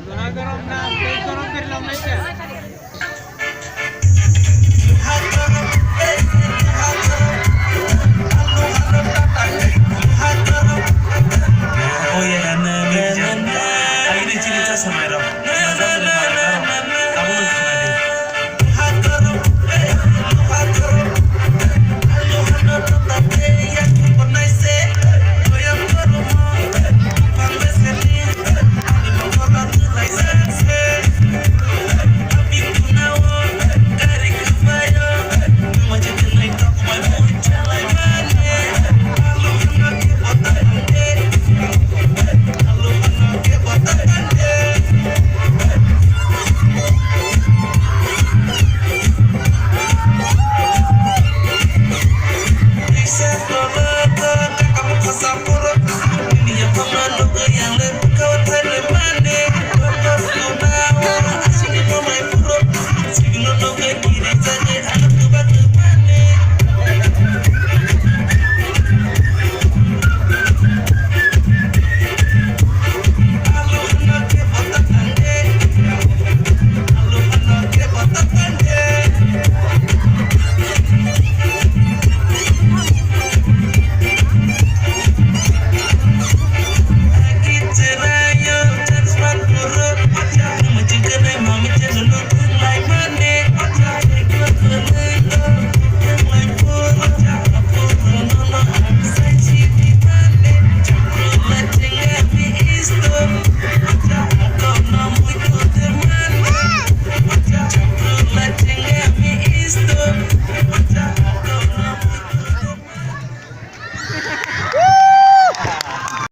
गरम कर लो मैं Oh ya dan akhirnya cerita sama Rom. Kamu kamu kasar pura ini yang pengaruh yang lebih